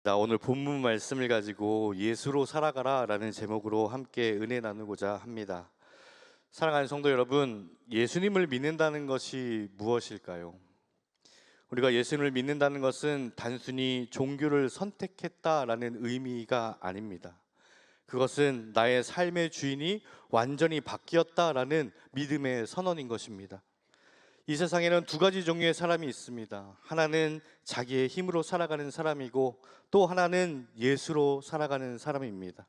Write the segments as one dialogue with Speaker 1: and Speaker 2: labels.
Speaker 1: 나 오늘 본문 말씀을 가지고 예수로 살아가라 라는 제목으로 함께 은혜 나누고자 합니다. 사랑하는 성도 여러분, 예수님을 믿는다는 것이 무엇일까요? 우리가 예수님을 믿는다는 것은 단순히 종교를 선택했다라는 의미가 아닙니다. 그것은 나의 삶의 주인이 완전히 바뀌었다라는 믿음의 선언인 것입니다. 이 세상에는 두 가지 종류의 사람이 있습니다. 하나는 자기의 힘으로 살아가는 사람이고 또 하나는 예수로 살아가는 사람입니다.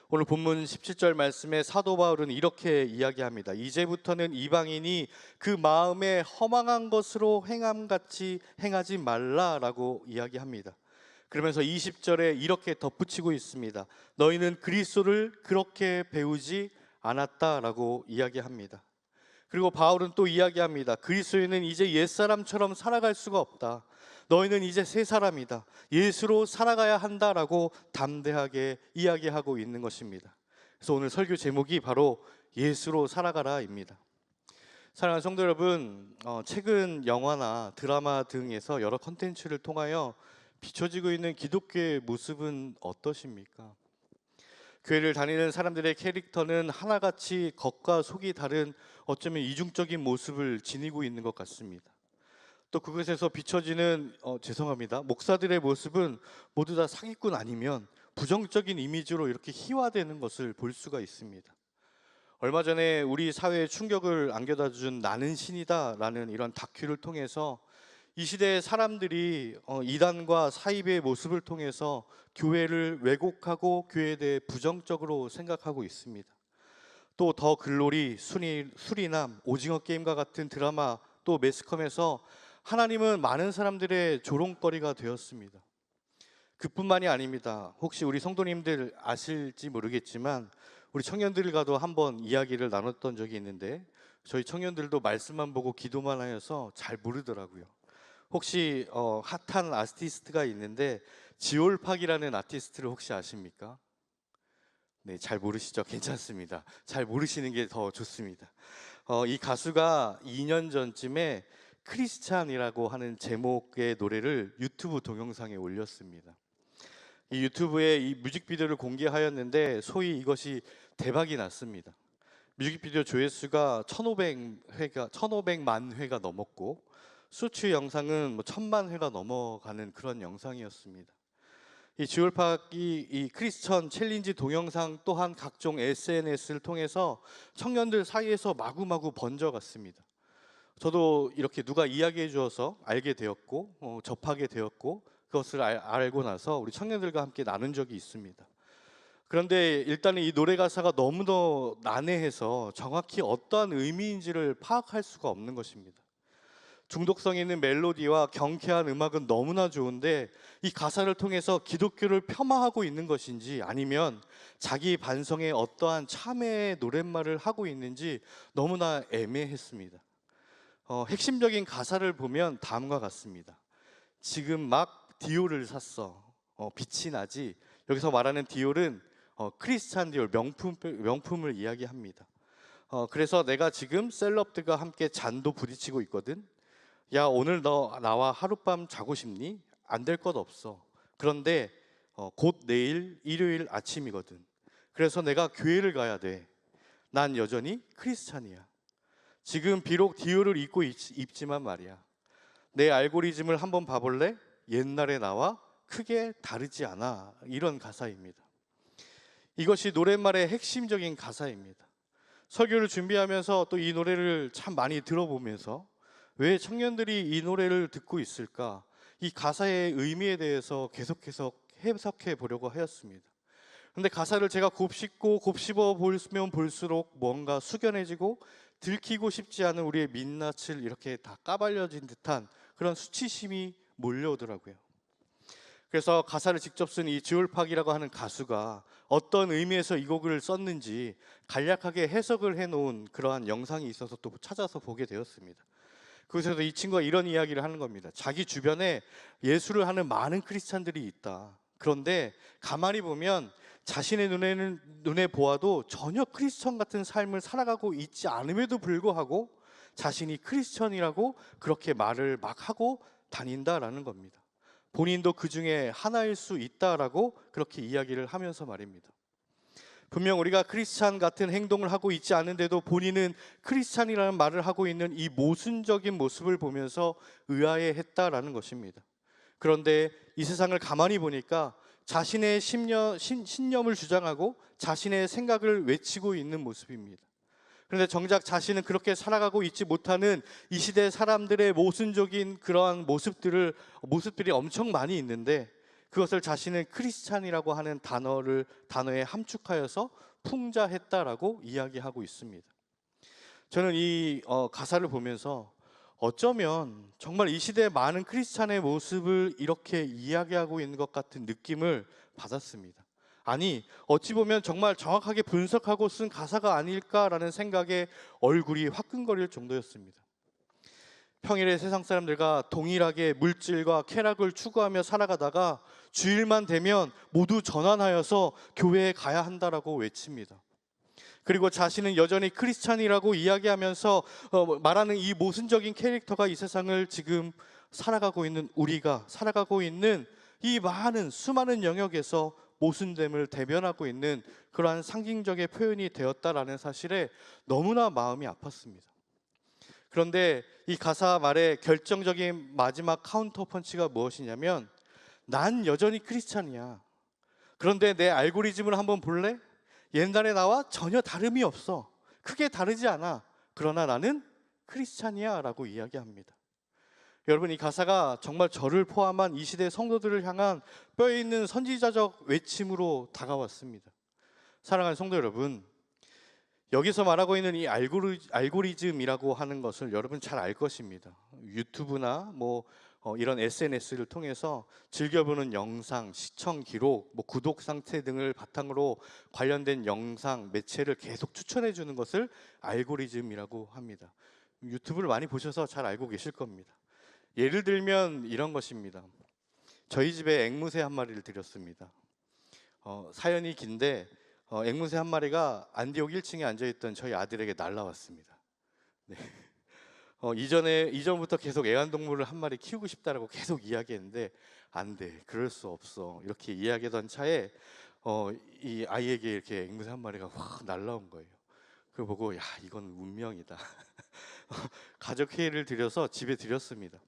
Speaker 1: 오늘 본문 17절 말씀에 사도 바울은 이렇게 이야기합니다. 이제부터는 이방인이 그 마음에 허망한 것으로 행함같이 행하지 말라라고 이야기합니다. 그러면서 20절에 이렇게 덧붙이고 있습니다. 너희는 그리스도를 그렇게 배우지 않았다라고 이야기합니다. 그리고 바울은 또 이야기합니다. 그리스도인은 이제 옛사람처럼 살아갈 수가 없다. 너희는 이제 새 사람이다. 예수로 살아가야 한다라고 담대하게 이야기하고 있는 것입니다. 그래서 오늘 설교 제목이 바로 예수로 살아가라입니다. 사랑하는 성도 여러분, 최근 영화나 드라마 등에서 여러 컨텐츠를 통하여 비춰지고 있는 기독교의 모습은 어떠십니까? 교회를 다니는 사람들의 캐릭터는 하나같이 겉과 속이 다른 어쩌면 이중적인 모습을 지니고 있는 것 같습니다. 또 그것에서 비춰지는 죄송합니다. 목사들의 모습은 모두 다 사기꾼 아니면 부정적인 이미지로 이렇게 희화되는 것을 볼 수가 있습니다. 얼마 전에 우리 사회에 충격을 안겨다 준 나는 신이다라는 이런 다큐를 통해서 이 시대의 사람들이 이단과 사입의 모습을 통해서 교회를 왜곡하고 교회에 대해 부정적으로 생각하고 있습니다. 또 더 글로리, 수리남, 오징어 게임과 같은 드라마 또 매스컴에서 하나님은 많은 사람들의 조롱거리가 되었습니다. 그뿐만이 아닙니다. 혹시 우리 성도님들 아실지 모르겠지만 우리 청년들과도 한번 이야기를 나눴던 적이 있는데 저희 청년들도 말씀만 보고 기도만 하여서 잘 모르더라고요. 혹시 핫한 아티스트가 있는데 지올팍이라는 아티스트를 혹시 아십니까? 네, 잘 모르시죠? 괜찮습니다. 잘 모르시는 게 더 좋습니다. 이 가수가 2년 전쯤에 크리스찬이라고 하는 제목의 노래를 유튜브 동영상에 올렸습니다. 이 유튜브에 이 뮤직비디오를 공개하였는데 소위 이것이 대박이 났습니다. 뮤직비디오 조회수가 1,500만 회가 넘었고 수치 영상은 1,000만 회가 넘어가는 그런 영상이었습니다. 이 지올팍이 이 크리스천 챌린지 동영상 또한 각종 SNS를 통해서 청년들 사이에서 마구마구 번져갔습니다. 저도 이렇게 누가 이야기해 주어서 알게 되었고 접하게 되었고 그것을 알고 나서 우리 청년들과 함께 나눈 적이 있습니다. 그런데 일단은 이 노래 가사가 너무도 난해해서 정확히 어떠한 의미인지를 파악할 수가 없는 것입니다. 중독성 있는 멜로디와 경쾌한 음악은 너무나 좋은데 이 가사를 통해서 기독교를 폄하하고 있는 것인지 아니면 자기 반성에 어떠한 참회의 노랫말을 하고 있는지 너무나 애매했습니다. 핵심적인 가사를 보면 다음과 같습니다. 지금 막 디올을 샀어. 빛이 나지. 여기서 말하는 디올은 크리스찬 디올 명품을 이야기합니다. 그래서 내가 지금 셀럽들과 함께 잔도 부딪히고 있거든. 야, 오늘 너 나와 하룻밤 자고 싶니? 안 될 것 없어. 그런데 곧 내일 일요일 아침이거든. 그래서 내가 교회를 가야 돼. 난 여전히 크리스찬이야. 지금 비록 디올을 입고 입지만 말이야. 내 알고리즘을 한번 봐볼래? 옛날에 나와 크게 다르지 않아. 이런 가사입니다. 이것이 노랫말의 핵심적인 가사입니다. 설교를 준비하면서 또 이 노래를 참 많이 들어보면서 왜 청년들이 이 노래를 듣고 있을까? 이 가사의 의미에 대해서 계속해서 해석해 보려고 하였습니다. 그런데 가사를 제가 곱씹어 보면 볼수록 뭔가 숙연해지고 들키고 싶지 않은 우리의 민낯을 이렇게 다 까발려진 듯한 그런 수치심이 몰려오더라고요. 그래서 가사를 직접 쓴 이 지올팍이라고 하는 가수가 어떤 의미에서 이 곡을 썼는지 간략하게 해석을 해놓은 그러한 영상이 있어서 또 찾아서 보게 되었습니다. 그래서 이 친구가 이런 이야기를 하는 겁니다. 자기 주변에 예수를 하는 많은 크리스찬들이 있다. 그런데 가만히 보면 자신의 눈에 보아도 전혀 크리스천 같은 삶을 살아가고 있지 않음에도 불구하고 자신이 크리스천이라고 그렇게 말을 막 하고 다닌다라는 겁니다. 본인도 그 중에 하나일 수 있다라고 그렇게 이야기를 하면서 말입니다. 분명 우리가 크리스찬 같은 행동을 하고 있지 않은데도 본인은 크리스찬이라는 말을 하고 있는 이 모순적인 모습을 보면서 의아해했다라는 것입니다. 그런데 이 세상을 가만히 보니까 자신의 신념을 주장하고 자신의 생각을 외치고 있는 모습입니다. 그런데 정작 자신은 그렇게 살아가고 있지 못하는 이 시대 사람들의 모순적인 그러한 모습들이 엄청 많이 있는데, 그것을 자신은 크리스찬이라고 하는 단어에 함축하여서 풍자했다라고 이야기하고 있습니다. 저는 이 가사를 보면서 어쩌면 정말 이 시대의 많은 크리스찬의 모습을 이렇게 이야기하고 있는 것 같은 느낌을 받았습니다. 아니, 어찌 보면 정말 정확하게 분석하고 쓴 가사가 아닐까라는 생각에 얼굴이 화끈거릴 정도였습니다. 평일에 세상 사람들과 동일하게 물질과 쾌락을 추구하며 살아가다가 주일만 되면 모두 전환하여서 교회에 가야 한다라고 외칩니다. 그리고 자신은 여전히 크리스찬이라고 이야기하면서 말하는 이 모순적인 캐릭터가 이 세상을 지금 살아가고 있는 우리가 살아가고 있는 이 수많은 영역에서 모순됨을 대변하고 있는 그러한 상징적인 표현이 되었다라는 사실에 너무나 마음이 아팠습니다. 그런데 이 가사 말의 결정적인 마지막 카운터 펀치가 무엇이냐면, 난 여전히 크리스찬이야. 그런데 내 알고리즘을 한번 볼래? 옛날에 나와 전혀 다름이 없어. 크게 다르지 않아. 그러나 나는 크리스찬이야 라고 이야기합니다. 여러분, 이 가사가 정말 저를 포함한 이 시대 성도들을 향한 뼈있는 선지자적 외침으로 다가왔습니다. 사랑하는 성도 여러분, 여기서 말하고 있는 이 알고리즘이라고 하는 것을 여러분 잘 알 것입니다. 유튜브나 이런 SNS를 통해서 즐겨보는 영상, 시청 기록, 구독 상태 등을 바탕으로 관련된 영상, 매체를 계속 추천해 주는 것을 알고리즘이라고 합니다. 유튜브를 많이 보셔서 잘 알고 계실 겁니다. 예를 들면 이런 것입니다. 저희 집에 앵무새 한 마리를 들였습니다. 사연이 긴데 앵무새 한 마리가 안디옥 1층에 앉아있던 저희 아들에게 날라왔습니다. 네. 이전부터 계속 애완동물을 한 마리 키우고 싶다라고 계속 이야기했는데, 안 돼, 그럴 수 없어, 이렇게 이야기하던 차에 이 아이에게 이렇게 앵무새 한 마리가 확 날라온 거예요. 그걸 보고, 야, 이건 운명이다. 가족 회의를 들여서 집에 들였습니다.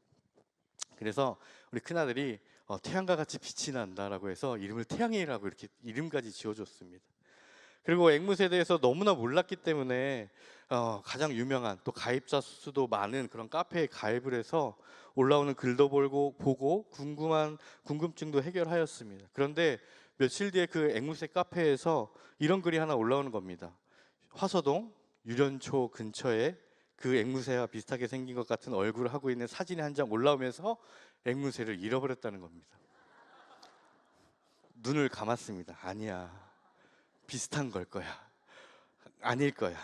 Speaker 1: 그래서 우리 큰아들이 태양과 같이 빛이 난다라고 해서 이름을 태양이라고 이렇게 이름까지 지어줬습니다. 그리고 앵무새에 대해서 너무나 몰랐기 때문에 가장 유명한, 또 가입자 수도 많은 그런 카페에 가입을 해서 올라오는 글도 보고 궁금증도 해결하였습니다. 그런데 며칠 뒤에 그 앵무새 카페에서 이런 글이 하나 올라오는 겁니다. 화서동 유련초 근처에 그 앵무새와 비슷하게 생긴 것 같은 얼굴을 하고 있는 사진이 한 장 올라오면서 앵무새를 잃어버렸다는 겁니다. 눈을 감았습니다. 아니야, 비슷한 걸 거야, 아닐 거야.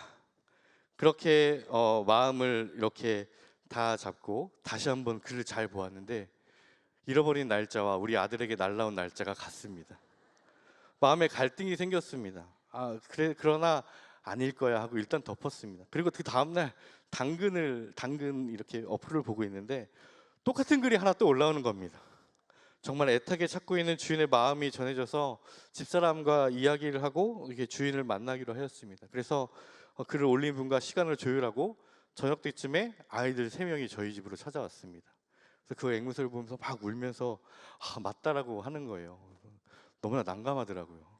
Speaker 1: 그렇게 마음을 이렇게 다 잡고 다시 한번 글을 잘 보았는데, 잃어버린 날짜와 우리 아들에게 날라온 날짜가 같습니다. 마음에 갈등이 생겼습니다. 그러나 아닐 거야 하고 일단 덮었습니다. 그리고 그 다음날 당근 이렇게 어플을 보고 있는데 똑같은 글이 하나 또 올라오는 겁니다. 정말 애타게 찾고 있는 주인의 마음이 전해져서 집사람과 이야기를 하고 이렇게 주인을 만나기로 하였습니다. 그래서 글을 올린 분과 시간을 조율하고 저녁 때쯤에 아이들 3명이 저희 집으로 찾아왔습니다. 그래서 그 앵무새를 보면서 막 울면서 맞다라고 하는 거예요. 너무나 난감하더라고요.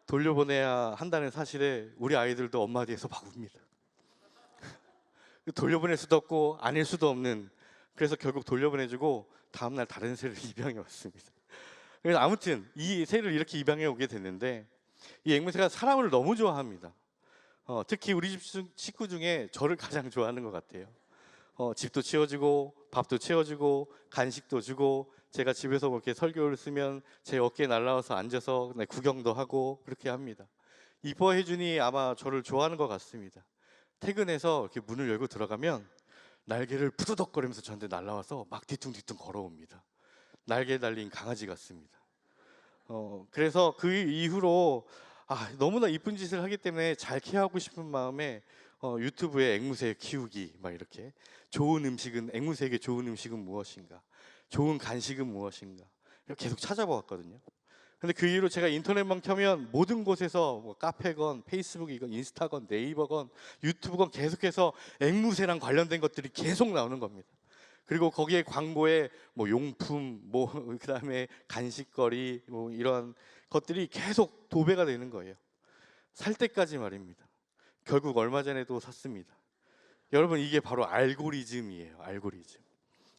Speaker 1: 돌려보내야 한다는 사실에 우리 아이들도 엄마 뒤에서 막 웁니다. 돌려보낼 수도 없고 아닐 수도 없는, 그래서 결국 돌려보내주고 다음날 다른 새를 입양해 왔습니다. 그래서 아무튼 이 새를 이렇게 입양해 오게 됐는데, 이 앵무새가 사람을 너무 좋아합니다. 특히 우리 집 식구 중에 저를 가장 좋아하는 것 같아요. 집도 치워주고 밥도 채워주고 간식도 주고, 제가 집에서 이렇게 설교를 쓰면 제 어깨에 날라와서 앉아서 구경도 하고 그렇게 합니다. 이뻐해 주니 아마 저를 좋아하는 것 같습니다. 퇴근해서 이렇게 문을 열고 들어가면 날개를 푸드덕거리면서 저한테 날라와서 막 뒤뚱뒤뚱 걸어옵니다. 날개 달린 강아지 같습니다. 그래서 그 이후로 너무나 이쁜 짓을 하기 때문에 잘 케어하고 싶은 마음에 유튜브에 앵무새 키우기 막 이렇게, 앵무새에게 좋은 음식은 무엇인가, 좋은 간식은 무엇인가? 계속 찾아보았거든요. 근데 그 이후로 제가 인터넷만 켜면 모든 곳에서 뭐 카페건, 페이스북이건, 인스타건, 네이버건, 유튜브건 계속해서 앵무새랑 관련된 것들이 계속 나오는 겁니다. 그리고 거기에 광고에 뭐 용품, 뭐 그다음에 간식거리, 뭐 이런 것들이 계속 도배가 되는 거예요. 살 때까지 말입니다. 결국 얼마 전에도 샀습니다. 여러분, 이게 바로 알고리즘이에요. 알고리즘.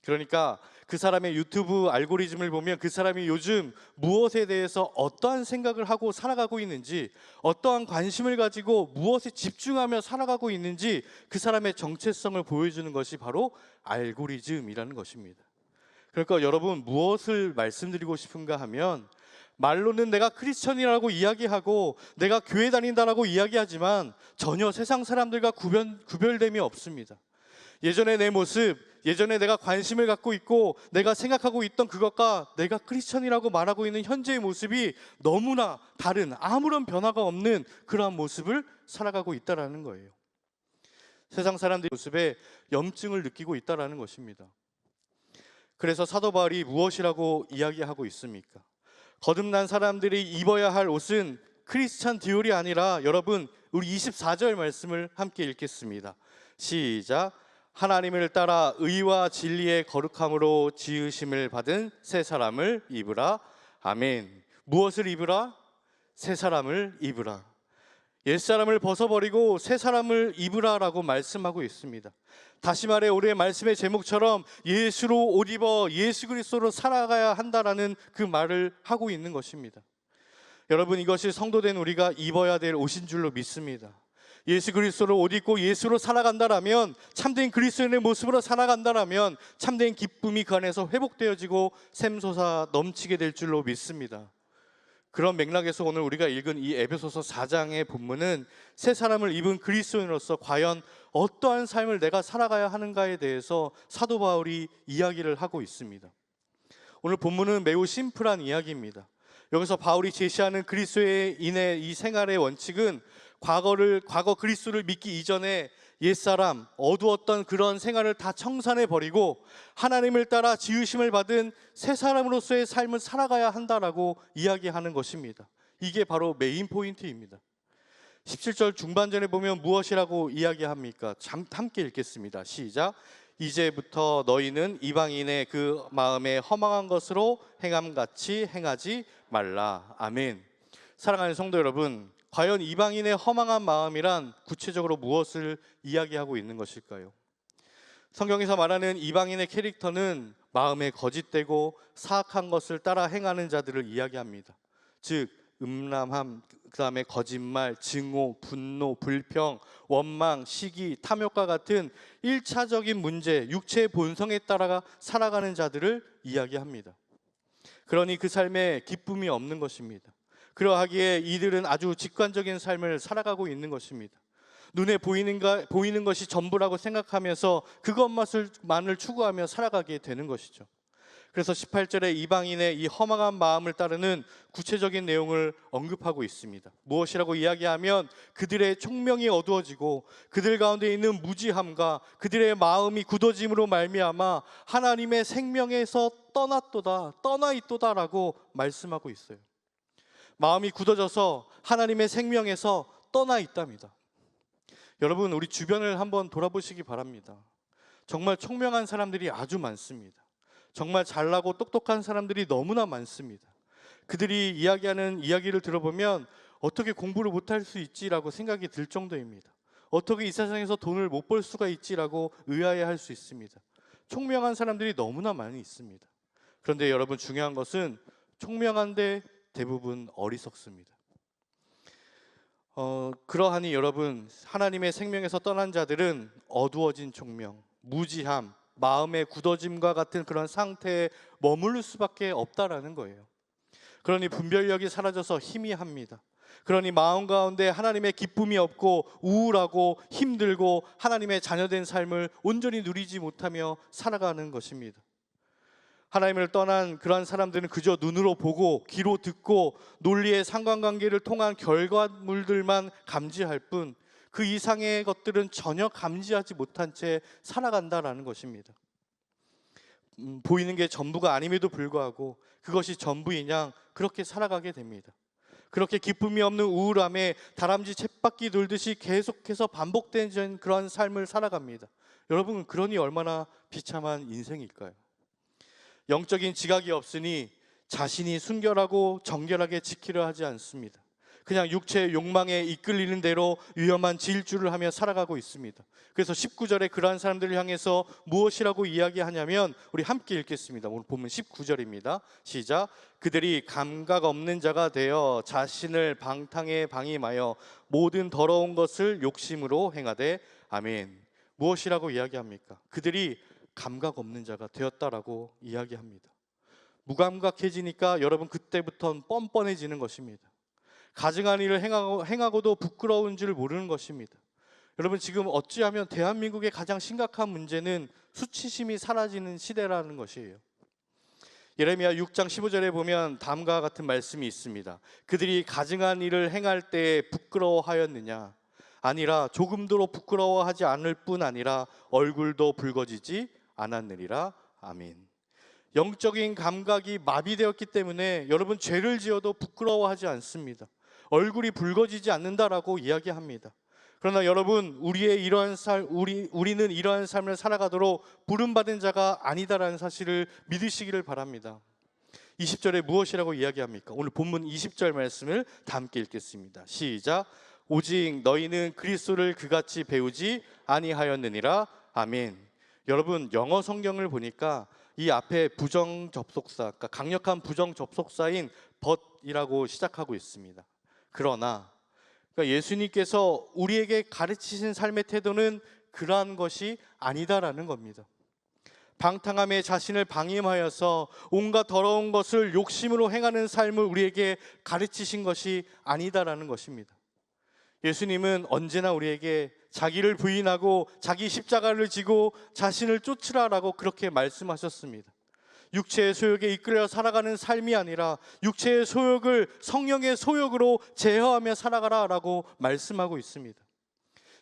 Speaker 1: 그러니까 그 사람의 유튜브 알고리즘을 보면 그 사람이 요즘 무엇에 대해서 어떠한 생각을 하고 살아가고 있는지, 어떠한 관심을 가지고 무엇에 집중하며 살아가고 있는지 그 사람의 정체성을 보여주는 것이 바로 알고리즘이라는 것입니다. 그러니까 여러분, 무엇을 말씀드리고 싶은가 하면, 말로는 내가 크리스천이라고 이야기하고 내가 교회 다닌다라고 이야기하지만 전혀 세상 사람들과 구별됨이 없습니다. 예전에 내 모습, 예전에 내가 관심을 갖고 있고 내가 생각하고 있던 그것과 내가 크리스천이라고 말하고 있는 현재의 모습이 너무나 다른, 아무런 변화가 없는 그러한 모습을 살아가고 있다라는 거예요. 세상 사람들의 모습에 염증을 느끼고 있다라는 것입니다. 그래서 사도 바울이 무엇이라고 이야기하고 있습니까? 거듭난 사람들이 입어야 할 옷은 크리스찬 디올이 아니라, 여러분, 우리 24절 말씀을 함께 읽겠습니다. 시작. 하나님을 따라 의와 진리의 거룩함으로 지으심을 받은 새 사람을 입으라. 아멘. 무엇을 입으라? 새 사람을 입으라. 옛사람을 벗어버리고 새 사람을 입으라라고 말씀하고 있습니다. 다시 말해, 우리의 말씀의 제목처럼 예수로 옷 입어 예수 그리스도로 살아가야 한다라는 그 말을 하고 있는 것입니다. 여러분, 이것이 성도된 우리가 입어야 될 옷인 줄로 믿습니다. 예수 그리스도로 옷 입고 예수로 살아간다라면, 참된 그리스도인의 모습으로 살아간다라면 참된 기쁨이 그 안에서 회복되어지고 샘솟아 넘치게 될 줄로 믿습니다. 그런 맥락에서 오늘 우리가 읽은 이 에베소서 4장의 본문은 새 사람을 입은 그리스도인으로서 과연 어떠한 삶을 내가 살아가야 하는가에 대해서 사도 바울이 이야기를 하고 있습니다. 오늘 본문은 매우 심플한 이야기입니다. 여기서 바울이 제시하는 그리스도인의 이 생활의 원칙은 과거 그리스도를 믿기 이전에 옛사람, 어두웠던 그런 생활을 다 청산해 버리고 하나님을 따라 지으심을 받은 새 사람으로서의 삶을 살아가야 한다라고 이야기하는 것입니다. 이게 바로 메인 포인트입니다. 17절 중반전에 보면 무엇이라고 이야기합니까? 함께 읽겠습니다. 시작. 이제부터 너희는 이방인의 그 마음에 허망한 것으로 행함같이 행하지 말라. 아멘. 사랑하는 성도 여러분, 과연 이방인의 허망한 마음이란 구체적으로 무엇을 이야기하고 있는 것일까요? 성경에서 말하는 이방인의 캐릭터는 마음에 거짓되고 사악한 것을 따라 행하는 자들을 이야기합니다. 즉 음란함, 그 다음에 거짓말, 증오, 분노, 불평, 원망, 시기, 탐욕과 같은 1차적인 문제, 육체의 본성에 따라 살아가는 자들을 이야기합니다. 그러니 그 삶에 기쁨이 없는 것입니다. 그러하기에 이들은 아주 직관적인 삶을 살아가고 있는 것입니다. 눈에 보이는 것이 전부라고 생각하면서 그것만을 추구하며 살아가게 되는 것이죠. 그래서 18절에 이방인의 이 허망한 마음을 따르는 구체적인 내용을 언급하고 있습니다. 무엇이라고 이야기하면 그들의 총명이 어두워지고 그들 가운데 있는 무지함과 그들의 마음이 굳어짐으로 말미암아 하나님의 생명에서 떠나 있도다라고 말씀하고 있어요. 마음이 굳어져서 하나님의 생명에서 떠나 있답니다. 여러분, 우리 주변을 한번 돌아보시기 바랍니다. 정말 총명한 사람들이 아주 많습니다. 정말 잘나고 똑똑한 사람들이 너무나 많습니다. 그들이 이야기하는 이야기를 들어보면 어떻게 공부를 못할 수 있지라고 생각이 들 정도입니다. 어떻게 이 세상에서 돈을 못 벌 수가 있지라고 의아해할 수 있습니다. 총명한 사람들이 너무나 많이 있습니다. 그런데 여러분, 중요한 것은 총명한데 대부분 어리석습니다. 그러하니 여러분, 하나님의 생명에서 떠난 자들은 어두워진 총명, 무지함, 마음의 굳어짐과 같은 그런 상태에 머무를 수밖에 없다라는 거예요. 그러니 분별력이 사라져서 희미합니다. 그러니 마음 가운데 하나님의 기쁨이 없고 우울하고 힘들고 하나님의 자녀된 삶을 온전히 누리지 못하며 살아가는 것입니다. 하나님을 떠난 그러한 사람들은 그저 눈으로 보고 귀로 듣고 논리의 상관관계를 통한 결과물들만 감지할 뿐 그 이상의 것들은 전혀 감지하지 못한 채 살아간다라는 것입니다. 보이는 게 전부가 아님에도 불구하고 그것이 전부인 양 그렇게 살아가게 됩니다. 그렇게 기쁨이 없는 우울함에 다람쥐 쳇바퀴 돌듯이 계속해서 반복되는 그런 삶을 살아갑니다. 여러분, 그러니 얼마나 비참한 인생일까요? 영적인 지각이 없으니 자신이 순결하고 정결하게 지키려 하지 않습니다. 그냥 육체의 욕망에 이끌리는 대로 위험한 질주를 하며 살아가고 있습니다. 그래서 19절에 그러한 사람들을 향해서 무엇이라고 이야기하냐면, 우리 함께 읽겠습니다. 오늘 본문 19절입니다. 시작. 그들이 감각 없는 자가 되어 자신을 방탕에 방임하여 모든 더러운 것을 욕심으로 행하되. 아멘. 무엇이라고 이야기합니까? 그들이 감각 없는 자가 되었다라고 이야기합니다. 무감각해지니까 여러분, 그때부터는 뻔뻔해지는 것입니다. 가증한 일을 행하고도 부끄러운 줄 모르는 것입니다. 여러분, 지금 어찌하면 대한민국의 가장 심각한 문제는 수치심이 사라지는 시대라는 것이에요. 예레미야 6장 15절에 보면 다음과 같은 말씀이 있습니다. 그들이 가증한 일을 행할 때 부끄러워하였느냐? 아니라 조금도 부끄러워하지 않을 뿐 아니라 얼굴도 붉어지지 않았느니라. 아멘. 영적인 감각이 마비되었기 때문에 여러분, 죄를 지어도 부끄러워하지 않습니다. 얼굴이 붉어지지 않는다라고 이야기합니다. 그러나 여러분, 우리는 이러한 삶을 살아가도록 부름받은 자가 아니다라는 사실을 믿으시기를 바랍니다. 20절에 무엇이라고 이야기합니까? 오늘 본문 20절 말씀을 다 함께 읽겠습니다. 시작. 오직 너희는 그리스도를 그같이 배우지 아니하였느니라. 아멘. 여러분, 영어 성경을 보니까 이 앞에 부정 접속사, 그러니까 강력한 부정 접속사인 but이라고 시작하고 있습니다. 그러나, 그러니까 예수님께서 우리에게 가르치신 삶의 태도는 그러한 것이 아니다라는 겁니다. 방탕함에 자신을 방임하여서 온갖 더러운 것을 욕심으로 행하는 삶을 우리에게 가르치신 것이 아니다라는 것입니다. 예수님은 언제나 우리에게 자기를 부인하고 자기 십자가를 지고 자신을 쫓으라라고 그렇게 말씀하셨습니다. 육체의 소욕에 이끌려 살아가는 삶이 아니라 육체의 소욕을 성령의 소욕으로 제어하며 살아가라라고 말씀하고 있습니다.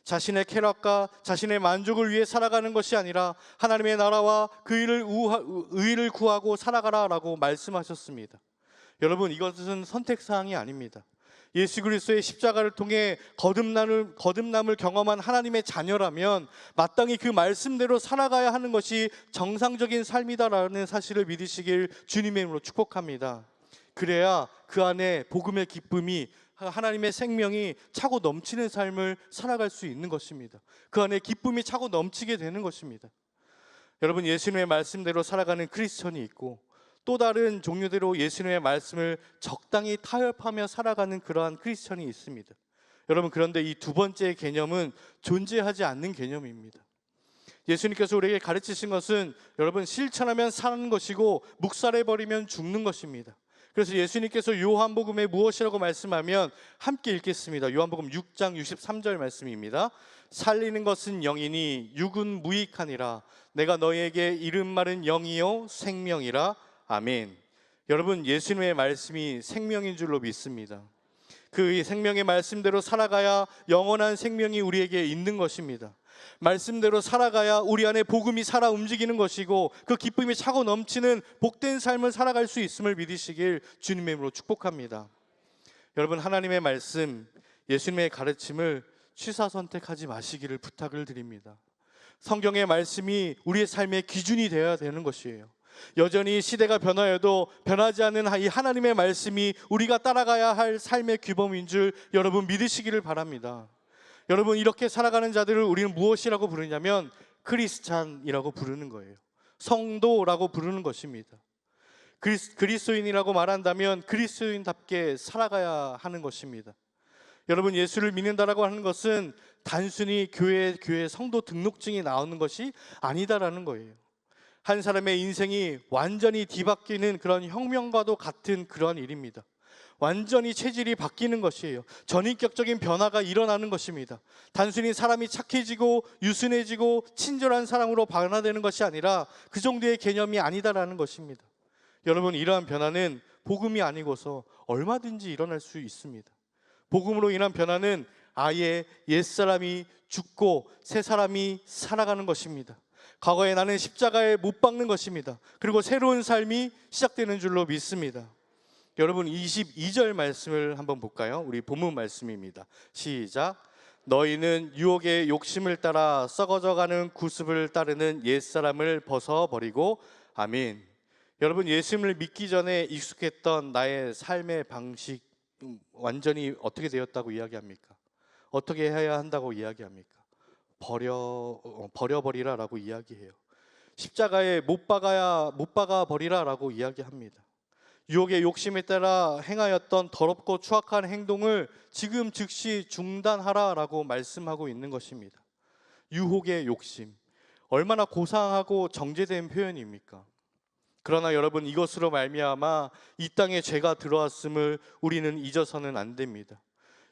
Speaker 1: 자신의 쾌락과 자신의 만족을 위해 살아가는 것이 아니라 하나님의 나라와 그 의를 구하고 살아가라라고 말씀하셨습니다. 여러분, 이것은 선택사항이 아닙니다. 예수 그리스도의 십자가를 통해 거듭남을 경험한 하나님의 자녀라면 마땅히 그 말씀대로 살아가야 하는 것이 정상적인 삶이다라는 사실을 믿으시길 주님의 이름으로 축복합니다. 그래야 그 안에 복음의 기쁨이, 하나님의 생명이 차고 넘치는 삶을 살아갈 수 있는 것입니다. 그 안에 기쁨이 차고 넘치게 되는 것입니다. 여러분, 예수님의 말씀대로 살아가는 크리스천이 있고, 또 다른 종류대로 예수님의 말씀을 적당히 타협하며 살아가는 그러한 크리스천이 있습니다. 여러분, 그런데 이 두 번째 개념은 존재하지 않는 개념입니다. 예수님께서 우리에게 가르치신 것은 여러분, 실천하면 사는 것이고 묵살해버리면 죽는 것입니다. 그래서 예수님께서 요한복음에 무엇이라고 말씀하면 함께 읽겠습니다. 요한복음 6장 63절 말씀입니다. 살리는 것은 영이니 육은 무익하니라. 내가 너희에게 이른 말은 영이요 생명이라. 아멘. 여러분, 예수님의 말씀이 생명인 줄로 믿습니다. 그 생명의 말씀대로 살아가야 영원한 생명이 우리에게 있는 것입니다. 말씀대로 살아가야 우리 안에 복음이 살아 움직이는 것이고, 그 기쁨이 차고 넘치는 복된 삶을 살아갈 수 있음을 믿으시길 주님의 이름으로 축복합니다. 여러분, 하나님의 말씀, 예수님의 가르침을 취사 선택하지 마시기를 부탁을 드립니다. 성경의 말씀이 우리의 삶의 기준이 되어야 되는 것이에요. 여전히 시대가 변화해도 변하지 않는 이 하나님의 말씀이 우리가 따라가야 할 삶의 규범인 줄 여러분 믿으시기를 바랍니다. 여러분, 이렇게 살아가는 자들을 우리는 무엇이라고 부르냐면 크리스찬이라고 부르는 거예요. 성도라고 부르는 것입니다. 그리스도인이라고 말한다면 그리스도인답게 살아가야 하는 것입니다. 여러분, 예수를 믿는다라고 하는 것은 단순히 교회 성도 등록증이 나오는 것이 아니다라는 거예요. 한 사람의 인생이 완전히 뒤바뀌는 그런 혁명과도 같은 그런 일입니다. 완전히 체질이 바뀌는 것이에요. 전인격적인 변화가 일어나는 것입니다. 단순히 사람이 착해지고 유순해지고 친절한 사람으로 변화되는 것이 아니라 그 정도의 개념이 아니다라는 것입니다. 여러분, 이러한 변화는 복음이 아니고서 얼마든지 일어날 수 있습니다. 복음으로 인한 변화는 아예 옛사람이 죽고 새 사람이 살아가는 것입니다. 과거에 나는 십자가에 못 박는 것입니다. 그리고 새로운 삶이 시작되는 줄로 믿습니다. 여러분 22절 말씀을 한번 볼까요? 우리 본문 말씀입니다. 시작. 너희는 유혹의 욕심을 따라 썩어져가는 구습을 따르는 옛사람을 벗어버리고. 아멘. 여러분 예수님을 믿기 전에 익숙했던 나의 삶의 방식 완전히 어떻게 되었다고 이야기합니까? 어떻게 해야 한다고 이야기합니까? 버려버리라라고 이야기해요. 십자가에 못 박아 버리라라고 이야기합니다. 유혹의 욕심에 따라 행하였던 더럽고 추악한 행동을 지금 즉시 중단하라라고 말씀하고 있는 것입니다. 유혹의 욕심, 얼마나 고상하고 정제된 표현입니까? 그러나 여러분 이것으로 말미암아 이 땅에 죄가 들어왔음을 우리는 잊어서는 안 됩니다.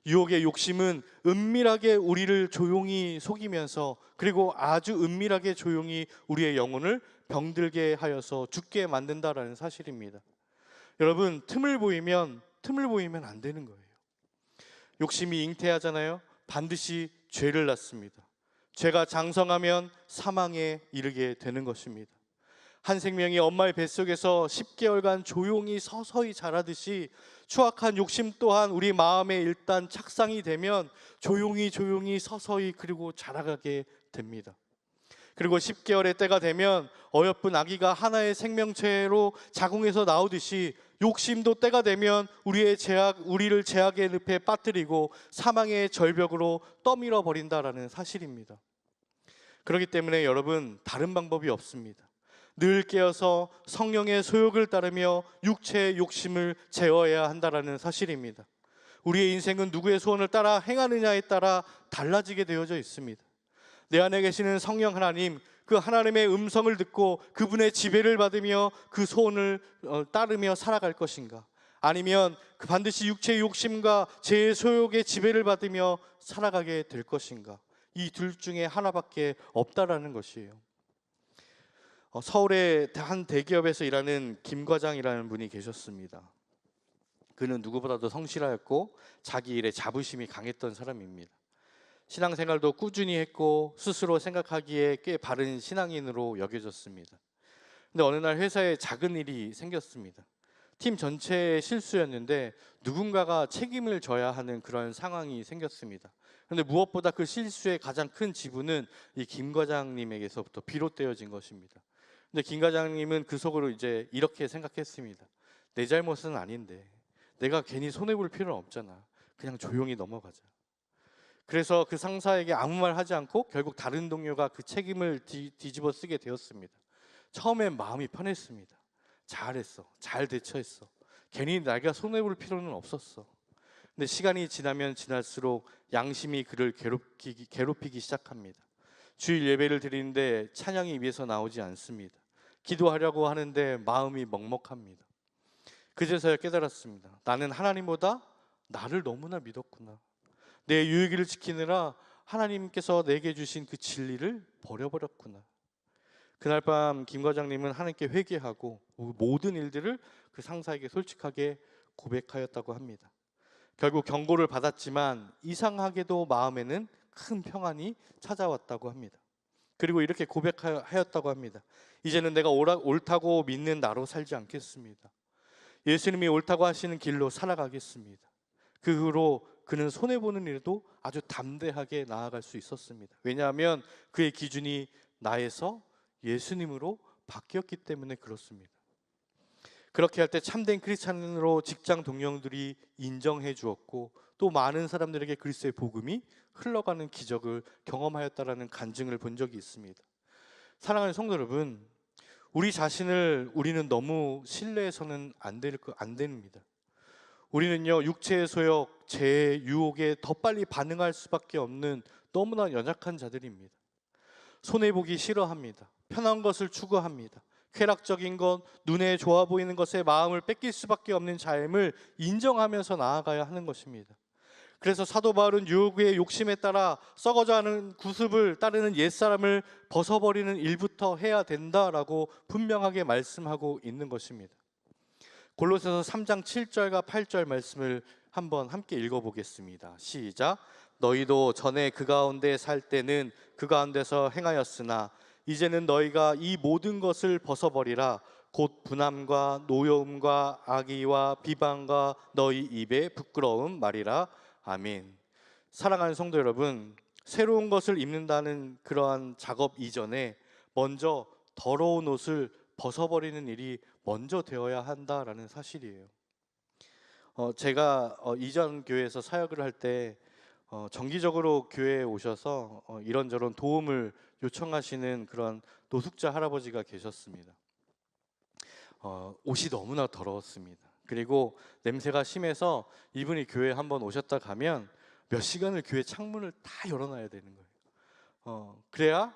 Speaker 1: 유혹의 욕심은 은밀하게 우리를 조용히 속이면서 그리고 아주 은밀하게 조용히 우리의 영혼을 병들게 하여서 죽게 만든다라는 사실입니다. 여러분 틈을 보이면 안 되는 거예요. 욕심이 잉태하잖아요. 반드시 죄를 낳습니다. 죄가 장성하면 사망에 이르게 되는 것입니다. 한 생명이 엄마의 뱃속에서 10개월간 조용히 서서히 자라듯이 추악한 욕심 또한 우리 마음에 일단 착상이 되면 조용히 서서히 그리고 자라가게 됩니다. 그리고 10개월의 때가 되면 어여쁜 아기가 하나의 생명체로 자궁에서 나오듯이 욕심도 때가 되면 우리를 죄악의 늪에 빠뜨리고 사망의 절벽으로 떠밀어 버린다라는 사실입니다. 그렇기 때문에 여러분 다른 방법이 없습니다. 늘 깨어서 성령의 소욕을 따르며 육체의 욕심을 제어해야 한다라는 사실입니다. 우리의 인생은 누구의 소원을 따라 행하느냐에 따라 달라지게 되어져 있습니다. 내 안에 계시는 성령 하나님, 그 하나님의 음성을 듣고 그분의 지배를 받으며 그 소원을 따르며 살아갈 것인가? 아니면 반드시 육체의 욕심과 죄의 소욕의 지배를 받으며 살아가게 될 것인가? 이 둘 중에 하나밖에 없다라는 것이에요. 서울의 한 대기업에서 일하는 김 과장이라는 분이 계셨습니다. 그는 누구보다도 성실하였고 자기 일에 자부심이 강했던 사람입니다. 신앙생활도 꾸준히 했고 스스로 생각하기에 꽤 바른 신앙인으로 여겨졌습니다. 근데 어느 날 회사에 작은 일이 생겼습니다. 팀 전체의 실수였는데 누군가가 책임을 져야 하는 그런 상황이 생겼습니다. 그런데 무엇보다 그 실수의 가장 큰 지분은 이 김 과장님에게서부터 비롯되어진 것입니다. 근데 김 과장님은 그 속으로 이제 이렇게 생각했습니다. 내 잘못은 아닌데 내가 괜히 손해볼 필요는 없잖아. 그냥 조용히 넘어가자. 그래서 그 상사에게 아무 말 하지 않고 결국 다른 동료가 그 책임을 뒤집어 쓰게 되었습니다. 처음엔 마음이 편했습니다. 잘했어. 잘 대처했어. 괜히 내가 손해볼 필요는 없었어. 근데 시간이 지나면 지날수록 양심이 그를 괴롭히기 시작합니다. 주일 예배를 드리는데 찬양이 입에서 나오지 않습니다. 기도하려고 하는데 마음이 먹먹합니다. 그제서야 깨달았습니다. 나는 하나님보다 나를 너무나 믿었구나. 내 유익을 지키느라 하나님께서 내게 주신 그 진리를 버려버렸구나. 그날 밤 김 과장님은 하나님께 회개하고 모든 일들을 그 상사에게 솔직하게 고백하였다고 합니다. 결국 경고를 받았지만 이상하게도 마음에는 큰 평안이 찾아왔다고 합니다. 그리고 이렇게 고백하였다고 합니다. 이제는 내가 옳다고 믿는 나로 살지 않겠습니다. 예수님이 옳다고 하시는 길로 살아가겠습니다. 그 후로 그는 손해보는 일도 아주 담대하게 나아갈 수 있었습니다. 왜냐하면 그의 기준이 나에서 예수님으로 바뀌었기 때문에 그렇습니다. 그렇게 할 때 참된 크리스찬으로 직장 동료들이 인정해 주었고 또 많은 사람들에게 그리스도의 복음이 흘러가는 기적을 경험하였다라는 간증을 본 적이 있습니다. 사랑하는 성도 여러분, 우리 자신을 우리는 너무 신뢰해서는 안 됩니다. 우리는요 육체의 소욕, 죄의 유혹에 더 빨리 반응할 수밖에 없는 너무나 연약한 자들입니다. 손해보기 싫어합니다. 편한 것을 추구합니다. 쾌락적인 것, 눈에 좋아 보이는 것에 마음을 뺏길 수밖에 없는 삶을 인정하면서 나아가야 하는 것입니다. 그래서 사도 바울은 유혹의 욕심에 따라 썩어져가는 구습을 따르는 옛사람을 벗어버리는 일부터 해야 된다라고 분명하게 말씀하고 있는 것입니다. 골로새서 3장 7절과 8절 말씀을 한번 함께 읽어보겠습니다. 시작. 너희도 전에 그 가운데 살 때는 그 가운데서 행하였으나 이제는 너희가 이 모든 것을 벗어버리라. 곧 분함과 노여움과 악의와 비방과 너희 입에 부끄러운 말이라. 아멘. 사랑하는 성도 여러분, 새로운 것을 입는다는 그러한 작업 이전에 먼저 더러운 옷을 벗어버리는 일이 먼저 되어야 한다라는 사실이에요. 제가 이전 교회에서 사역을 할 때 정기적으로 교회에 오셔서 이런저런 도움을 요청하시는 그런 노숙자 할아버지가 계셨습니다. 옷이 너무나 더러웠습니다. 그리고 냄새가 심해서 이분이 교회에 한번 오셨다 가면 몇 시간을 교회 창문을 다 열어놔야 되는 거예요. 그래야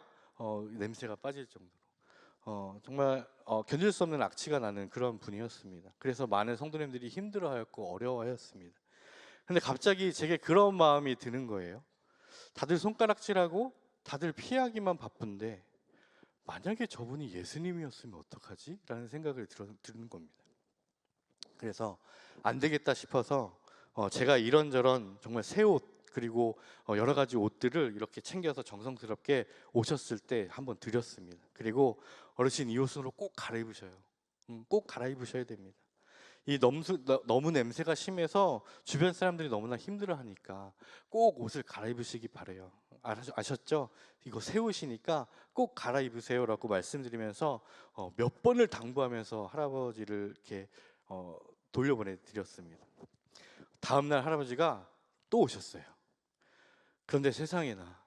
Speaker 1: 냄새가 빠질 정도로 정말 견딜 수 없는 악취가 나는 그런 분이었습니다. 그래서 많은 성도님들이 힘들어하였고 어려워하였습니다. 근데 갑자기 제게 그런 마음이 드는 거예요. 다들 손가락질하고 다들 피하기만 바쁜데 만약에 저분이 예수님이었으면 어떡하지? 라는 생각을 드는 겁니다. 그래서 안 되겠다 싶어서 제가 이런저런 정말 새 옷 그리고 여러 가지 옷들을 이렇게 챙겨서 정성스럽게 오셨을 때 한번 드렸습니다. 그리고 어르신 이 옷으로 꼭 갈아입으셔요. 꼭 갈아입으셔야 됩니다. 이 너무 냄새가 심해서 주변 사람들이 너무나 힘들어하니까 꼭 옷을 갈아입으시기 바래요. 아셨죠? 이거 새 옷이니까 꼭 갈아입으세요라고 말씀드리면서 몇 번을 당부하면서 할아버지를 이렇게 돌려보내드렸습니다. 다음날 할아버지가 또 오셨어요. 그런데 세상에나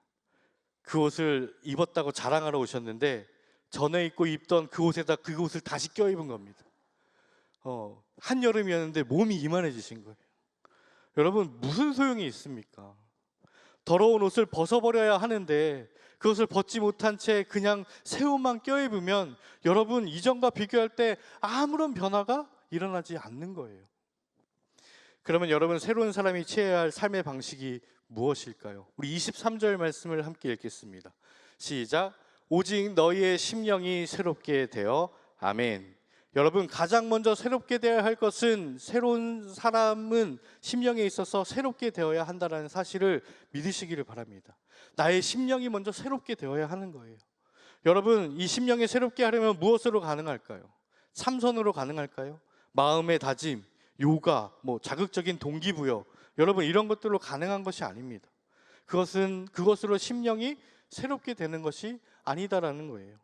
Speaker 1: 그 옷을 입었다고 자랑하러 오셨는데 전에 입던 그 옷에다 그 옷을 다시 껴입은 겁니다. 한여름이었는데 몸이 이만해지신 거예요. 여러분, 무슨 소용이 있습니까? 더러운 옷을 벗어버려야 하는데 그것을 벗지 못한 채 그냥 새 옷만 껴입으면 여러분, 이전과 비교할 때 아무런 변화가 일어나지 않는 거예요. 그러면 여러분, 새로운 사람이 취해야 할 삶의 방식이 무엇일까요? 우리 23절 말씀을 함께 읽겠습니다. 시작. 오직 너희의 심령이 새롭게 되어. 아멘. 여러분, 가장 먼저 새롭게 되어야 할 것은 새로운 사람은 심령에 있어서 새롭게 되어야 한다는 사실을 믿으시기를 바랍니다. 나의 심령이 먼저 새롭게 되어야 하는 거예요. 여러분, 이 심령이 새롭게 하려면 무엇으로 가능할까요? 참선으로 가능할까요? 마음의 다짐, 요가, 자극적인 동기부여, 여러분, 이런 것들로 가능한 것이 아닙니다. 그것으로 심령이 새롭게 되는 것이 아니다라는 거예요.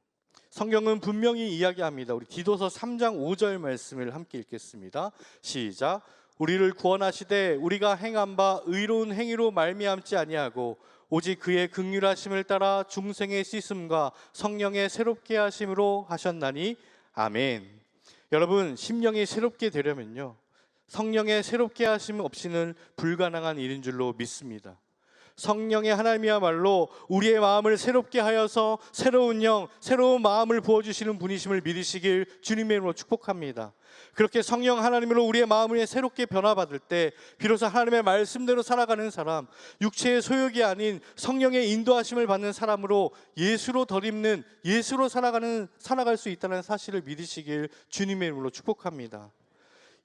Speaker 1: 성경은 분명히 이야기합니다. 우리 디도서 3장 5절 말씀을 함께 읽겠습니다. 시작. 우리를 구원하시되 우리가 행한 바 의로운 행위로 말미암지 아니하고 오직 그의 긍휼하심을 따라 중생의 씻음과 성령의 새롭게 하심으로 하셨나니. 아멘. 여러분, 심령이 새롭게 되려면요, 성령의 새롭게 하심 없이는 불가능한 일인 줄로 믿습니다. 성령의 하나님이야말로 우리의 마음을 새롭게 하여서 새로운 영, 새로운 마음을 부어주시는 분이심을 믿으시길 주님의 이름으로 축복합니다. 그렇게 성령 하나님으로 우리의 마음을 새롭게 변화받을 때 비로소 하나님의 말씀대로 살아가는 사람, 육체의 소욕이 아닌 성령의 인도하심을 받는 사람으로 예수로 덧입는, 예수로 살아갈 수 있다는 사실을 믿으시길 주님의 이름으로 축복합니다.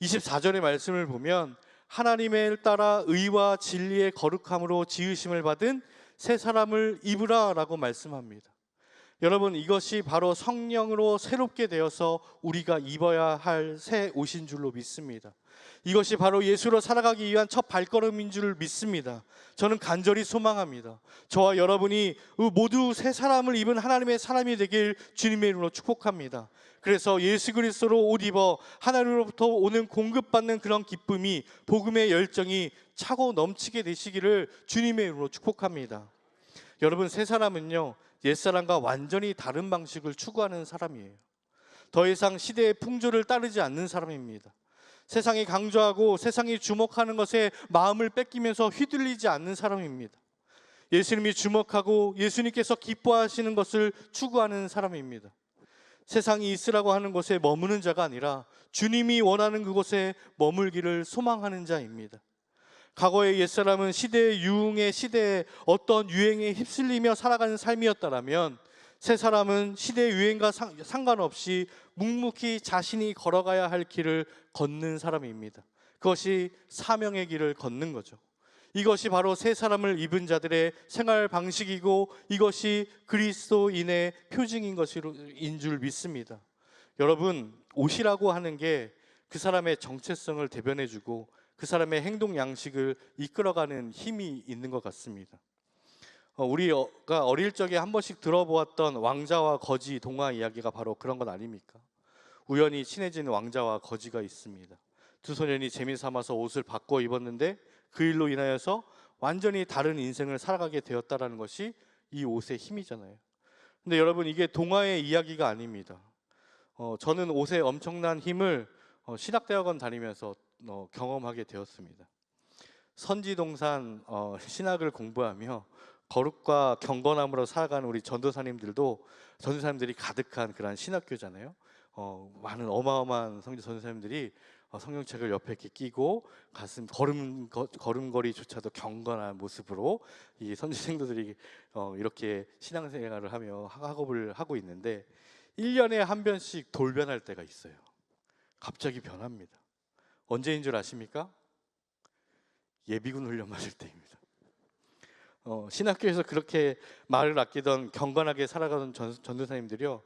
Speaker 1: 24절의 말씀을 보면 하나님을 따라 의와 진리의 거룩함으로 지으심을 받은 새 사람을 입으라 라고 말씀합니다. 여러분, 이것이 바로 성령으로 새롭게 되어서 우리가 입어야 할 새 옷인 줄로 믿습니다. 이것이 바로 예수로 살아가기 위한 첫 발걸음인 줄 믿습니다. 저는 간절히 소망합니다. 저와 여러분이 모두 새 사람을 입은 하나님의 사람이 되길 주님의 이름으로 축복합니다. 그래서 예수 그리스도로 옷 입어 하나님으로부터 오는 공급받는 그런 기쁨이, 복음의 열정이 차고 넘치게 되시기를 주님의 이름으로 축복합니다. 여러분, 새 사람은요, 옛사람과 완전히 다른 방식을 추구하는 사람이에요. 더 이상 시대의 풍조를 따르지 않는 사람입니다. 세상이 강조하고 세상이 주목하는 것에 마음을 뺏기면서 휘둘리지 않는 사람입니다. 예수님이 주목하고 예수님께서 기뻐하시는 것을 추구하는 사람입니다. 세상이 있으라고 하는 곳에 머무는 자가 아니라 주님이 원하는 그곳에 머물기를 소망하는 자입니다. 과거의 옛사람은 시대의 유흥의 시대에 어떤 유행에 휩쓸리며 살아가는 삶이었다면, 새 사람은 시대의 유행과 상관없이 묵묵히 자신이 걸어가야 할 길을 걷는 사람입니다. 그것이 사명의 길을 걷는 거죠. 이것이 바로 새 사람을 입은 자들의 생활 방식이고 이것이 그리스도인의 표징인 것인 줄 믿습니다. 여러분, 옷이라고 하는 게 그 사람의 정체성을 대변해주고 그 사람의 행동 양식을 이끌어가는 힘이 있는 것 같습니다. 우리가 어릴 적에 한 번씩 들어보았던 왕자와 거지 동화 이야기가 바로 그런 것 아닙니까? 우연히 친해진 왕자와 거지가 있습니다. 두 소년이 재미삼아서 옷을 바꿔 입었는데 그 일로 인하여서 완전히 다른 인생을 살아가게 되었다라는 것이 이 옷의 힘이잖아요. 근데 여러분, 이게 동화의 이야기가 아닙니다. 저는 옷의 엄청난 힘을 신학대학원 다니면서 경험하게 되었습니다. 선지동산 신학을 공부하며 거룩과 경건함으로 살아가는 우리 전도사님들이 가득한 그런 신학교잖아요. 많은 어마어마한 전도사님들이 성경책을 옆에 이렇게 끼고 가슴 걸음걸이조차도 경건한 모습으로 이 선지생도들이 이렇게 신앙생활을 하며 학업을 하고 있는데 1년에 한 번씩 돌변할 때가 있어요. 갑자기 변합니다. 언제인 줄 아십니까? 예비군 훈련 맞을 때입니다. 신학교에서 그렇게 말을 아끼던 경건하게 살아가던 전도사님들이요,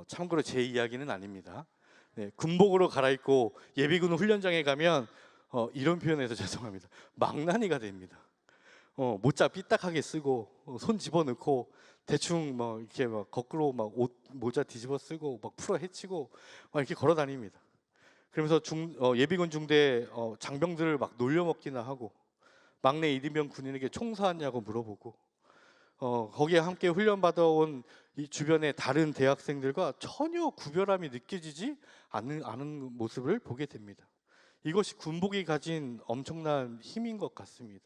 Speaker 1: 참고로 제 이야기는 아닙니다. 네, 군복으로 갈아입고 예비군 훈련장에 가면 이런 표현에서 죄송합니다. 망나니가 됩니다. 모자 삐딱하게 쓰고 손 집어넣고 대충 막 이렇게 막 거꾸로 막 옷 모자 뒤집어 쓰고 막 풀어 헤치고 막 이렇게 걸어 다닙니다. 그러면서 예비군 중대 장병들을 막 놀려먹기나 하고 막내 이등병 군인에게 총 쏘았냐고 물어보고 거기에 함께 훈련받아온 이 주변의 다른 대학생들과 전혀 구별함이 느껴지지 않은 모습을 보게 됩니다. 이것이 군복이 가진 엄청난 힘인 것 같습니다.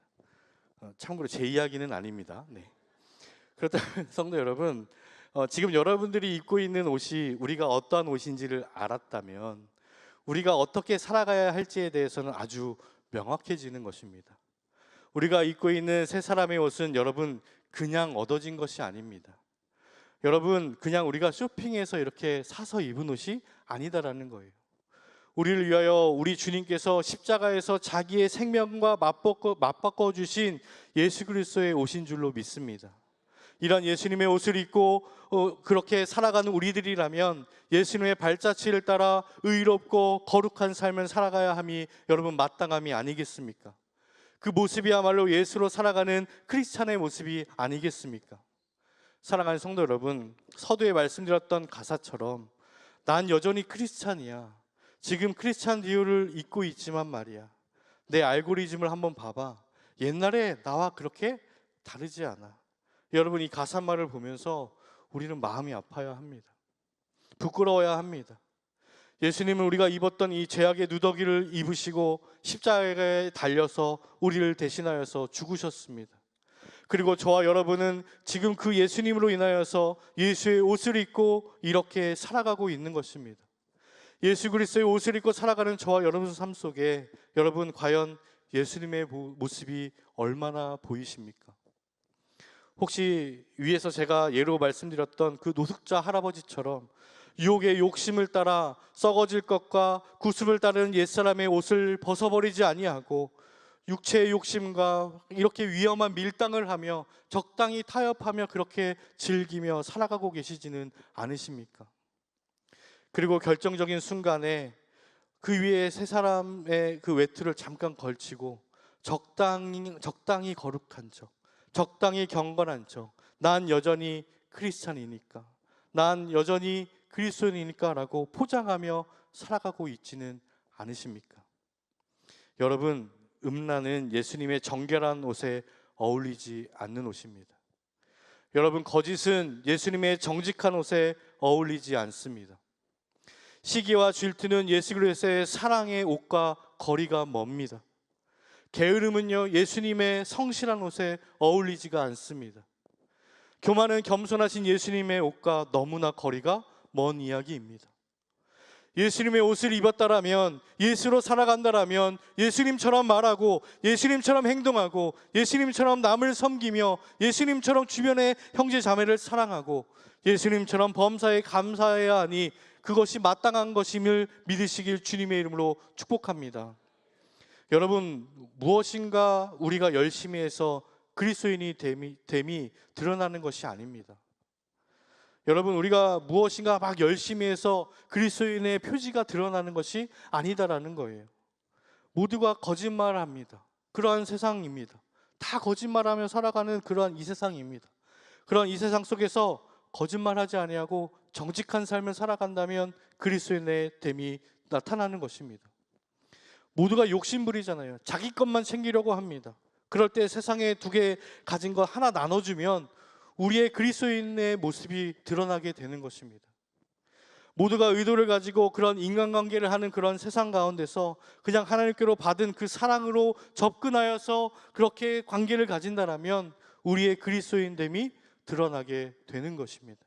Speaker 1: 참고로 제 이야기는 아닙니다. 네. 그렇다면 성도 여러분, 지금 여러분들이 입고 있는 옷이 우리가 어떠한 옷인지를 알았다면 우리가 어떻게 살아가야 할지에 대해서는 아주 명확해지는 것입니다. 우리가 입고 있는 새 사람의 옷은 여러분 그냥 얻어진 것이 아닙니다. 여러분, 그냥 우리가 쇼핑해서 이렇게 사서 입은 옷이 아니다라는 거예요. 우리를 위하여 우리 주님께서 십자가에서 자기의 생명과 맞바꿔 주신 예수 그리스도의 옷인 줄로 믿습니다. 이런 예수님의 옷을 입고 그렇게 살아가는 우리들이라면 예수님의 발자취를 따라 의롭고 거룩한 삶을 살아가야 함이 여러분 마땅함이 아니겠습니까? 그 모습이야말로 예수로 살아가는 크리스찬의 모습이 아니겠습니까? 사랑하는 성도 여러분, 서두에 말씀드렸던 가사처럼 난 여전히 크리스찬이야. 지금 크리스찬 디오를 입고 있지만 말이야, 내 알고리즘을 한번 봐봐. 옛날에 나와 그렇게 다르지 않아. 여러분, 이 가사말을 보면서 우리는 마음이 아파야 합니다. 부끄러워야 합니다. 예수님은 우리가 입었던 이 죄악의 누더기를 입으시고 십자가에 달려서 우리를 대신하여서 죽으셨습니다. 그리고 저와 여러분은 지금 그 예수님으로 인하여서 예수의 옷을 입고 이렇게 살아가고 있는 것입니다. 예수 그리스도의 옷을 입고 살아가는 저와 여러분 삶 속에 여러분 과연 예수님의 모습이 얼마나 보이십니까? 혹시 위에서 제가 예로 말씀드렸던 그 노숙자 할아버지처럼 유혹의 욕심을 따라 썩어질 것과 구습을 따르는 옛사람의 옷을 벗어버리지 아니하고 육체의 욕심과 이렇게 위험한 밀당을 하며 적당히 타협하며 그렇게 즐기며 살아가고 계시지는 않으십니까? 그리고 결정적인 순간에 그 위에 세 사람의 그 외투를 잠깐 걸치고 적당히 거룩한 척, 적당히 경건한 척, 난 여전히 크리스찬이니까, 난 여전히 그리스도인이니까 라고 포장하며 살아가고 있지는 않으십니까? 여러분, 음란은 예수님의 정결한 옷에 어울리지 않는 옷입니다. 여러분, 거짓은 예수님의 정직한 옷에 어울리지 않습니다. 시기와 질투는 예수 그리스도의 사랑의 옷과 거리가 멉니다. 게으름은요, 예수님의 성실한 옷에 어울리지가 않습니다. 교만은 겸손하신 예수님의 옷과 너무나 거리가 먼 이야기입니다. 예수님의 옷을 입었다라면, 예수로 살아간다라면 예수님처럼 말하고 예수님처럼 행동하고 예수님처럼 남을 섬기며 예수님처럼 주변의 형제 자매를 사랑하고 예수님처럼 범사에 감사해야 하니 그것이 마땅한 것임을 믿으시길 주님의 이름으로 축복합니다. 여러분, 무엇인가 우리가 열심히 해서 그리스도인이 됨이 드러나는 것이 아닙니다. 여러분, 우리가 무엇인가 막 열심히 해서 그리스도인의 표지가 드러나는 것이 아니다라는 거예요. 모두가 거짓말을 합니다. 그러한 세상입니다. 다 거짓말하며 살아가는 그러한 이 세상입니다. 그런 이 세상 속에서 거짓말하지 아니하고 정직한 삶을 살아간다면 그리스도인의 됨이 나타나는 것입니다. 모두가 욕심부리잖아요. 자기 것만 챙기려고 합니다. 그럴 때 세상에 두 개 가진 것 하나 나눠주면 우리의 그리스도인의 모습이 드러나게 되는 것입니다. 모두가 의도를 가지고 그런 인간관계를 하는 그런 세상 가운데서 그냥 하나님께로 받은 그 사랑으로 접근하여서 그렇게 관계를 가진다라면 우리의 그리스도인됨이 드러나게 되는 것입니다.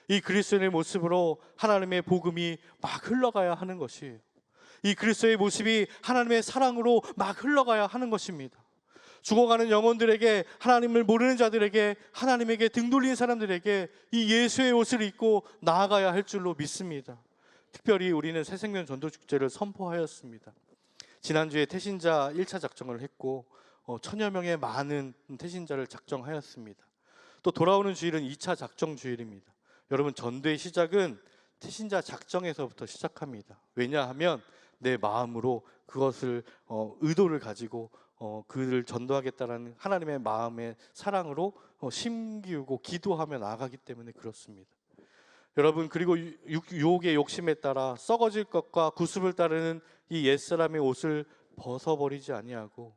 Speaker 1: 이 그리스도인의 모습으로 하나님의 복음이 막 흘러가야 하는 것이에요. 이 그리스도의 모습이 하나님의 사랑으로 막 흘러가야 하는 것입니다. 죽어가는 영혼들에게, 하나님을 모르는 자들에게, 하나님에게 등 돌린 사람들에게 이 예수의 옷을 입고 나아가야 할 줄로 믿습니다. 특별히 우리는 새생명 전도축제를 선포하였습니다. 지난주에 태신자 1차 작정을 했고 1000여 명의 많은 태신자를 작정하였습니다. 또 돌아오는 주일은 2차 작정 주일입니다. 여러분, 전도의 시작은 태신자 작정에서부터 시작합니다. 왜냐하면 내 마음으로 그것을 의도를 가지고 그를 전도하겠다라는 하나님의 마음의 사랑으로 심기우고 기도하며 나아가기 때문에 그렇습니다. 여러분, 그리고 유혹의 욕심에 따라 썩어질 것과 구습을 따르는 이 옛사람의 옷을 벗어버리지 아니하고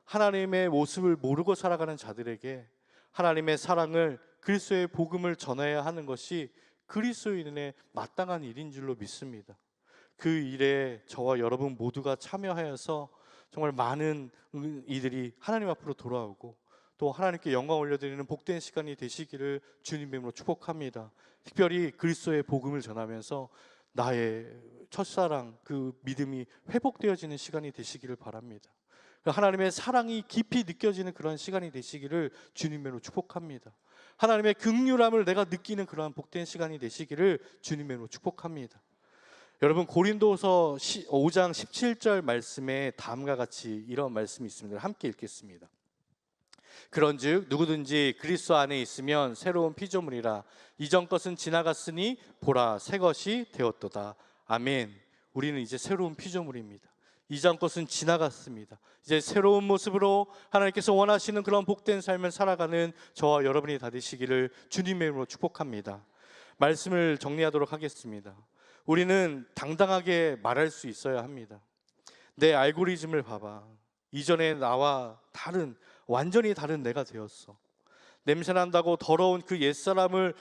Speaker 1: 하나님의 모습을 모르고 살아가는 자들에게 하나님의 사랑을, 그리스도의 복음을 전해야 하는 것이 그리스도인의 마땅한 일인 줄로 믿습니다. 그 일에 저와 여러분 모두가 참여하여서 정말 많은 이들이 하나님 앞으로 돌아오고 또 하나님께 영광 올려드리는 복된 시간이 되시기를 주님의 이름으로 축복합니다. 특별히 그리스도의 복음을 전하면서 나의 첫사랑, 그 믿음이 회복되어지는 시간이 되시기를 바랍니다. 하나님의 사랑이 깊이 느껴지는 그런 시간이 되시기를 주님의 이름으로 축복합니다. 하나님의 긍휼함을 내가 느끼는 그러한 복된 시간이 되시기를 주님의 이름으로 축복합니다. 여러분, 고린도서 5장 17절 말씀에 다음과 같이 이런 말씀이 있습니다. 함께 읽겠습니다. 그런즉 누구든지 그리스도 안에 있으면 새로운 피조물이라. 이전 것은 지나갔으니 보라, 새 것이 되었도다. 아멘. 우리는 이제 새로운 피조물입니다. 이전 것은 지나갔습니다. 이제 새로운 모습으로 하나님께서 원하시는 그런 복된 삶을 살아가는 저와 여러분이 다 되시기를 주님의 이름으로 축복합니다. 말씀을 정리하도록 하겠습니다. 우리는 당당하게 말할 수 있어야 합니다. 내 알고리즘을 봐봐. 이전에 나와 다른, 완전히 다른 내가 되었어. 냄새난다고 더러운 그 옛사람의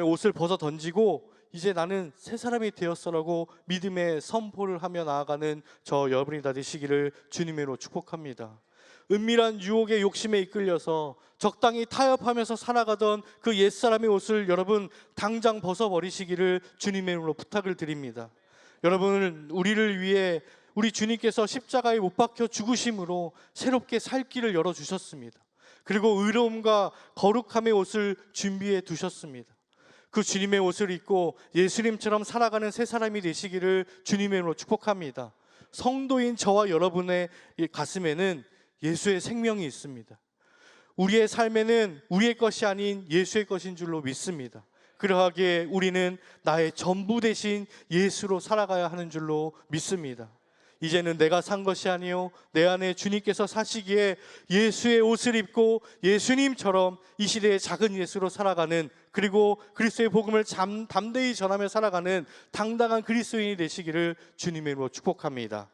Speaker 1: 옷을 벗어 던지고 이제 나는 새 사람이 되었어라고 믿음의 선포를 하며 나아가는 저 여러분이 다 되시기를 주님의 이름으로 축복합니다. 은밀한 유혹의 욕심에 이끌려서 적당히 타협하면서 살아가던 그 옛사람의 옷을 여러분 당장 벗어버리시기를 주님의 이름으로 부탁을 드립니다. 여러분, 우리를 위해 우리 주님께서 십자가에 못 박혀 죽으심으로 새롭게 살 길을 열어주셨습니다. 그리고 의로움과 거룩함의 옷을 준비해 두셨습니다. 그 주님의 옷을 입고 예수님처럼 살아가는 새 사람이 되시기를 주님의 이름으로 축복합니다. 성도인 저와 여러분의 가슴에는 예수의 생명이 있습니다. 우리의 삶에는 우리의 것이 아닌 예수의 것인 줄로 믿습니다. 그러하기에 우리는 나의 전부 대신 예수로 살아가야 하는 줄로 믿습니다. 이제는 내가 산 것이 아니요 내 안에 주님께서 사시기에 예수의 옷을 입고 예수님처럼 이 시대의 작은 예수로 살아가는, 그리고 그리스도의 복음을 담대히 전하며 살아가는 당당한 그리스도인이 되시기를 주님의 이름으로 축복합니다.